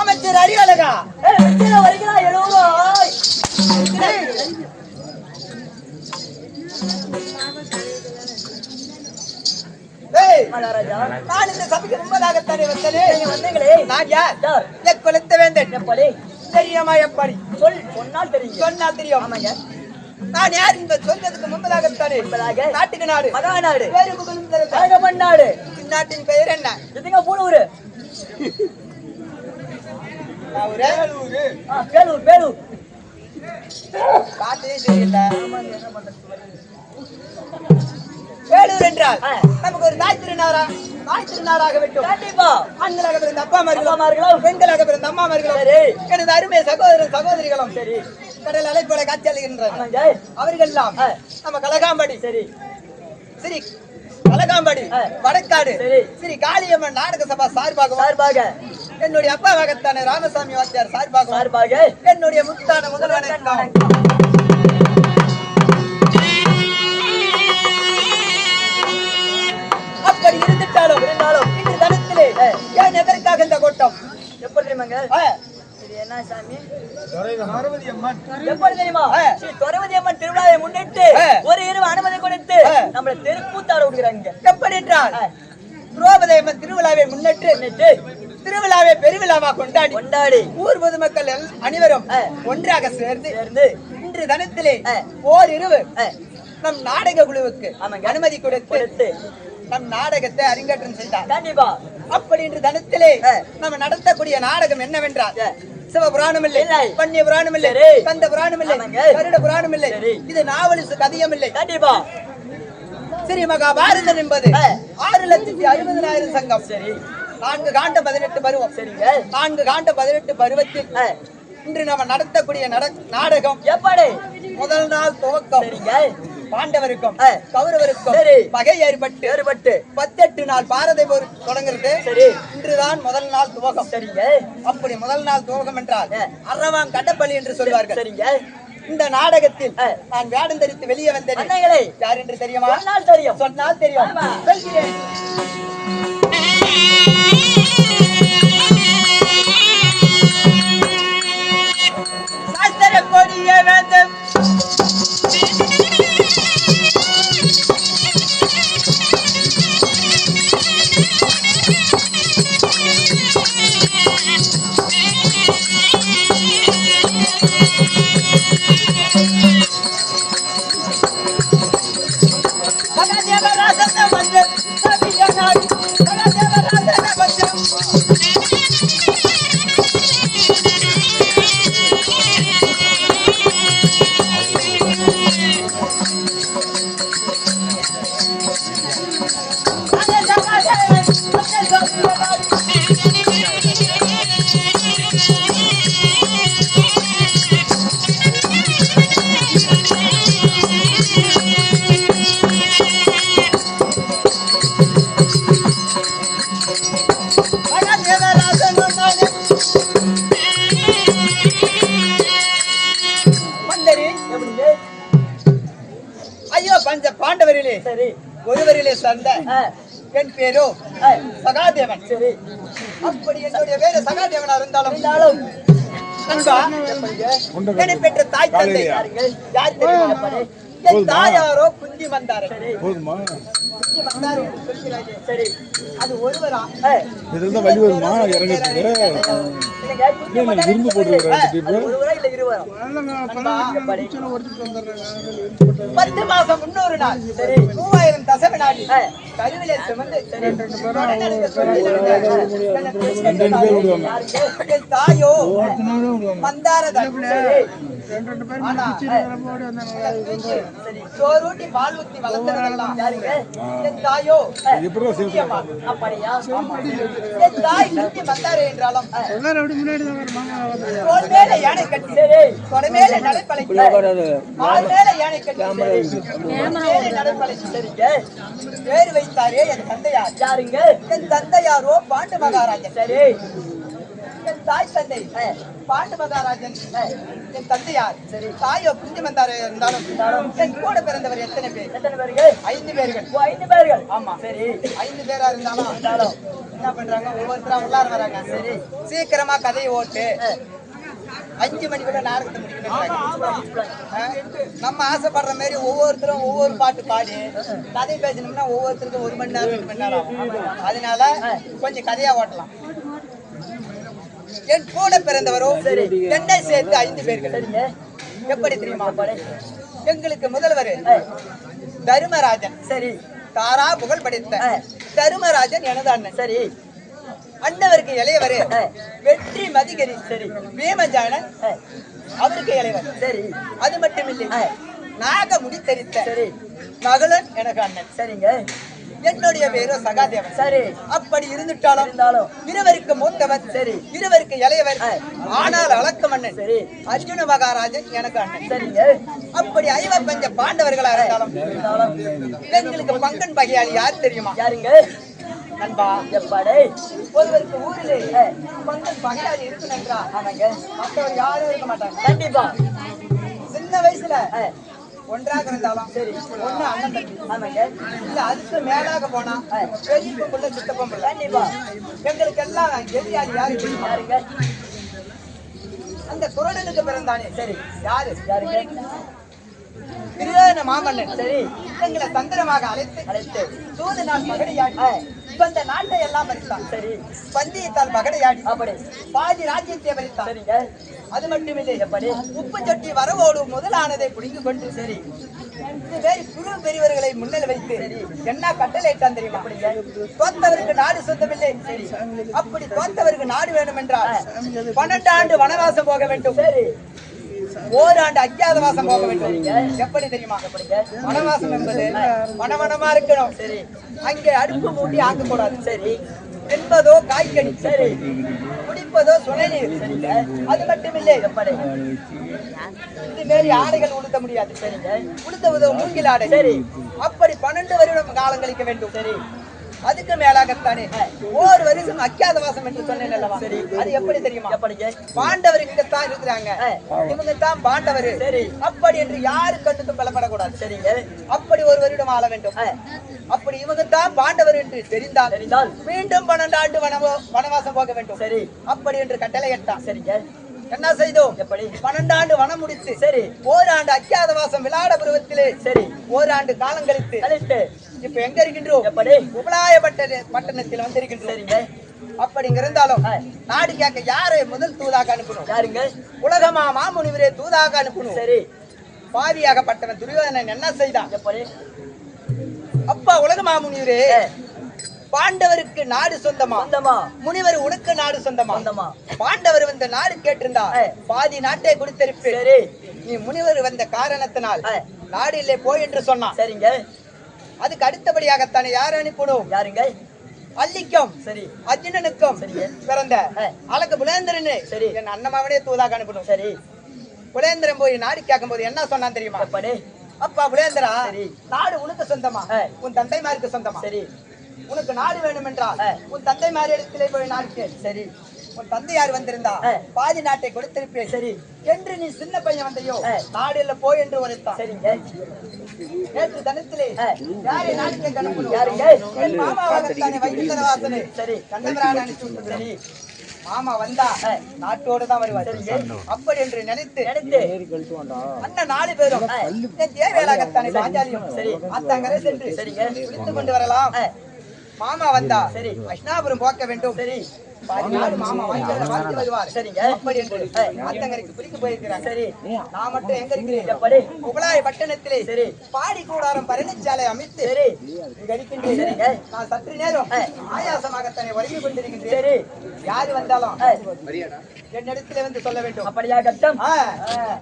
அமைச்சர் அறிவழகா வருகிறா எழுவோ நான் இந்த சபைக்கு முன்பதாகத்தானே வந்தீங்களே. நான் யார்? கொளுத்த வேந்தன். எப்படி தெரியுமா? எப்படி சொன்னால் தெரியும். சொன்னால் தெரியும். ஆமாங்க. நான் யார் இந்த சொல்றதுக்கு முன்பதாகத்தானே நாட்டுக்கு நாடு மகாநாடு நாடு. இந்நாட்டின் பெயர் என்ன? இதுங்க பூலூர். பேலூர் பேலூர் காட்டே தெரியல. வேலூர் என்றால் நமக்கு ஒரு தாய் திருநாளாக வேண்டும். கண்டிப்பா ஆண்களாக பிறந்த அப்பாமார்களும் பெண்களாக பிறந்த அம்மாமார்களும் எனது அருமை சகோதரிகளும் சரி கடல் அலைப்போல காட்சி அளிக்கின்றனர். அவர்கள் எல்லாம் நம்ம கலகாம்படி சரி சரி கலகாம்படி வடக்காடு ஸ்ரீ காளியம்மன் நாடக சபா சார்பாக என்னுடைய அப்பாவாகத்தான ராமசாமி வாத்தியார் சார்பாக என்னுடைய முத்தான முதல்வன் அப்படி இருந்தாலும் இன்று தனத்திலே ஏன் எதற்காக இந்த கூட்டம் எப்படி தெரியுமாங்க? என்ன சாமி எப்படி தெரியுமா? ஸ்ரீ துறவதி அம்மன் திருவிழாவை முன்னிட்டு ஒரு இரவு அனுமதி கொடுத்து நம்மளை தெருக்கூத்தாட விடுகிறாங்க. எப்படி என்றால் துறவதி அம்மன் திருவிழாவை முன்னிட்டு திருவிழாவை பெருவிழாவா கொண்டாடி ஊர் பொதுமக்கள் அனைவரும் ஒன்றாக சேர்ந்து இன்று தனத்திலே ஓர் இரவு நம் நாடக குழுவுக்கு அனுமதி கொடுத்து நம் நாடகத்தை அரங்கேற்றம் செய்தார். கண்டிப்பா அப்படி இன்று தனத்திலே நம்ம நடத்தக்கூடிய நாடகம் என்னவென்றால் சிவபுராணம் இல்லை, பன்னிய புராணம் இல்லை, கந்த புராணம் இல்லை, கருட புராணம் இல்லை, இது நாவலிசு கதையும் இல்லை. கண்டிப்பா ஸ்ரீ மகாபாரதம் என்பது 6,60,000 சங்கம். சரி 4 காண்ட 18 பருவம். சரிங்க 4 காண்ட 18 பருவத்தில் இன்று நாம நடத்தக்கூடிய நாடகம் எப்படி முதல் நாள் துவக்கம். சரிங்க பாண்டவருக்கும் கௌரவருக்கும் பகை ஏற்பட்டு 18 நாள் பாரத போர் தொடங்குறது. சரி இன்றுதான் முதல் நாள் துவக்கம். சரிங்க அப்படி முதல் நாள் துவக்கம் என்றால் அரவாம் கடப்பள்ளி என்று சொல்வார்கள். சரிங்க இந்த நாடகத்தில் நான் வேடம் தரித்து வெளியே வந்தேன். யார் என்று தெரியுமா? சொன்னால் தெரியும். சொல்கிறேன். சாஸ்திர கொடிய வேந்தம் இருவரிலே சரி ஒருவரிலே சார்ந்த என் பேரோ சகாதேவன். சரி, அப்படி என்னுடைய பேரு சகாதேவனா இருந்தாலும் என்னை பெற்ற தாய் தந்தை யார் தெரியுமா? என் தாயாரோ குந்தி வந்தாரு. சரி, அது ஒருவரா பத்து மாசம் 300 நாள் 3000 தசம நாடி கருவிலே சுமந்து என் தாயோ மந்தாரதான். சோறுட்டி பால் ஊத்தி வளர்ந்தவர்களெல்லாம் என் தாயோ அப்படியா? என் தாய் குந்தி மந்தாரே என்றாலும் தோள் மேல யானை கட்டி தொடை மேல நடைப்பழைக்க ஆள் மேல யானை கட்டி நடைப்பழைக்க பேர் வைத்தாரே என் தந்தையார். யாருங்க? என் தந்தையாரோ பாண்டு மகாராஜன். சரி, என் தாய் தந்தை பாண்டு மகாராஜன் என் தந்தையார். சரி, தாயோ குந்தி மந்தாரே இருந்தாலும் என் கூட பிறந்தவர் எத்தனை பேர்? எத்தனை பேர்கள்? 5 பேர்கள். 5 பேர்கள். ஆமா. சரி, 5 பேரா இருந்தாலும் என்ன பண்றாங்க? ஒவ்வொருத்தரா உள்ளார வராங்க. சரி, சீக்கிரமா கதையை ஓட்டு 5 மணிக்குள்ள நாடகத்தை முடிக்கணும். நம்ம ஆசைப்படுற மாதிரி ஒவ்வொருத்தரும் ஒவ்வொரு பாட்டு பாடி கதை பேசணும்னா ஒவ்வொருத்தருக்கும் 1 மணி நேரம் 2 மணி நேரம். அதனால கொஞ்சம் கதையா ஓட்டலாம். என் கூட பிறந்தவரோ என்னை சேர்த்து 5 பேர்கள். எப்படி தெரியுமா? எங்களுக்கு முதல்வர் தருமராஜன். சரி, தாரா புகழ் படைத்த தருமராஜன் எனது அண்ணன். சரி, அண்ணவருக்கு இளையவர் வெற்றி மதிகரி. சரி, பீமஜானன் அவருக்கு இளையவர். சரி, அது மட்டும் இல்லை நாக முடி தெரித்த சரி மகளன் எனக்கு அண்ணன். சரிங்க, என்னுடைய பேரு சகாதேவன். சரி, அப்படி இருந்தாலும் இருவருக்கு மூத்தவர். சரி, இருவருக்கு இளையவர். ஆனால் அளக்க மன்னன். சரி, அர்ஜுன மகாராஜன் எனக்கு அண்ணன். சரிங்க, அப்படி 55 பாண்டவர்களா இருந்தாலும் எங்களுக்கு பங்கன் பகையாளி யார் தெரியுமா? யாருங்க? நண்பா, எப்பாடே ஒருவருக்கு ஊரிலே பங்கன் பகையாளி இருக்குன்றா மற்றவர் யாரும் இருக்க மாட்டாங்க. கண்டிப்பா சின்ன வயசுல ஒன்றாக இருந்தாலும் சரி, ஒண்ணு அண்ணன் தம்பி. ஆமாங்க, இல்ல அதுக்கு மேலாக போனா பெரியப்பம் பிள்ளை சித்தப்பம் பிள்ளை. கண்டிப்பா எங்களுக்கு எல்லாம் எதிராளி யாரு? யாருங்க? அந்த குரடனுக்கு பிறந்தானே. சரி, யாரு? யாருங்க? துரியோதன மாமன்னன். சரி, எங்களை தந்திரமாக அழைத்து சூது நாள் பகடையாடி இந்த நாட்டை எல்லாம் பறித்தான். சரி, பந்தயத்தால் பகடையாடி அப்படி பாதி ராஜ்யத்தை பறித்தான். சரிங்க, அது மட்டுமில்லை எப்படி உப்பு சட்டி வரவோடு முதலானதை புடிந்து கொண்டு சரி இது வேறு குழு பெரியவர்களை முன்னில் வைத்து என்ன கட்டளையிட்டான் தெரியுமா? தோத்தவருக்கு நாடு சொந்தமில்லை. சரி, அப்படி தோத்தவருக்கு நாடு வேணும் என்றால் 12 ஆண்டு வனவாசம் போக வேண்டும். சரி, ஓராண்டு அஜ்ஞாதவாசம் போக வேண்டும். எப்படி தெரியுமா? வனவாசம் என்பது வனவனமா இருக்கணும். சரி, அங்கே அடுப்பு மூட்டி ஆக்க கூடாது. சரி, தின்பதோ காய்கறி. சரி, குடிப்பதோ சுனை நீர். சரிங்க, அது மட்டுமில்லை எப்படி இது மாரி ஆடைகள் உடுத்த முடியாது. சரிங்க, உடுத்துவதோ மூங்கில் ஆடை. சரி, அப்படி 12 வருடம் காலம் கழிக்க வேண்டும். சரி, அதுக்கு மேலாகத்தானே ஒரு வருஷம் அஜ்ஞாதவாசம் என்று சொன்னேன் அல்லவா? சரி, அது எப்படி தெரியுமா? பாண்டவர் இங்கத்தான் இருக்கிறாங்க, இவங்க தான் பாண்டவர். சரி, அப்படி என்று யாரு கண்ணுக்கும் பலப்படக்கூடாது. சரிங்க, அப்படி ஒரு வருடம் ஆள வேண்டும். அப்படி இவங்க தான் பாண்டவர் என்று தெரிந்தால் மீண்டும் 12 ஆண்டு வனவாசம் போக வேண்டும். சரி, அப்படி என்று கட்டளை இட்டான். சரிங்க, என்ன செய்தோம்? எப்படி 12 ஆண்டு வனம் முடித்து சரி ஓராண்டு அஜ்ஞாதவாசம் விளையாட பருவத்திலே சரி ஓராண்டு காலம் கழித்து இப்ப எங்க இருக்கின்றோம்? எப்படி உபலாய பட்டணத்தில் வந்திருக்கின்றோம். சரிங்க, அப்படி இருந்தாலும் நாடு கேட்க யாரை முதல் தூதாக அனுப்பணும்? யாருங்க? உலகமா மாமுனிவரே தூதாக அனுப்பணும். சரி, பாவியாகப்பட்டவன் துரியோதனன் என்ன செய்தான்? எப்படி அப்பா உலக மாமுனிவரே பாண்டவருக்கு நாடு சொந்தமா, முனிவர் உனக்கு நாடு சொந்தமா? பாண்டவர் வந்த நாடு கேட்டிருந்தா பாதி நாட்டை கொடுத்திருப்பேன். நீ முனிவர் வந்த காரணத்தினால் நாடு இல்லை போய் என்று சொன்னான். சரிங்க, அதுக்கு அடுத்தபடியாகத்தானே யார் அனுப்பணும்? யாருங்க? அல்லிக்கும் சரி அர்ஜுனனுக்கும் பிறந்த அழகு புலேந்திரன் சரி என் அண்ணமாவனே தூதாக அனுப்பணும். சரி, புலேந்திரன் போய் நாடு கேட்கும் போது என்ன சொன்னான் தெரியுமா? அப்பா புலேந்திரா, நாடு உனக்கு சொந்தமா, உன் தந்தைமாருக்கு சொந்தமா? சரி, உனக்கு நாடு வேணும் என்றால் உன் தந்தை மாதிரி இடத்திலே போய் நாடு கேள். சரி, உன் தந்தையார் வந்திருந்தா பாதி நாட்டை கொடுத்திருப்பேன். சரி என்று நீ சின்ன பையன் வந்தையோ நாடுல போய் என்று உரைத்தான். சரிங்க. நேற்று தனத்திலே யாரை நாட்டுக்கு கணக்கு யாருங்க? என் மாமாவாகத்தானே வைகுந்தரவாசனே. சரி கண்டவரான அனுப்பி விட்டு. சரி மாமா வந்தா நாட்டோடு தான் வருவார். அப்படி என்று நினைத்து அண்ணன் 4 பேரும் தேவையாகத்தானே பாஞ்சாலியும் சரி அத்தங்கரை சென்று குளித்துக் கொண்டு வரலாம். மாமா வந்தா சரி அஷ்னாபுரம் போக்க வேண்டும். சரி மாமா வாங்கி வருவார். சரிங்க. அப்படி என்று அத்தங்கரைக்கு பிடிக்க போயிருக்கிறாங்க. சரி நான் மட்டும் எங்க இருக்கிறேன்? புகழாய் பட்டணத்திலே சரி பாடி கூடாரம் பழனிச்சாலை அமைத்து சரி கடிக்கின்றேன். சரிங்க. நான் சற்று நேரம் ஆயாசமாகத்தானே வழங்கி கொண்டிருக்கின்றேன். சரி யாரு வந்தாலும் என்னிடத்திலே வந்து சொல்ல வேண்டும். அப்படியா கட்டம்?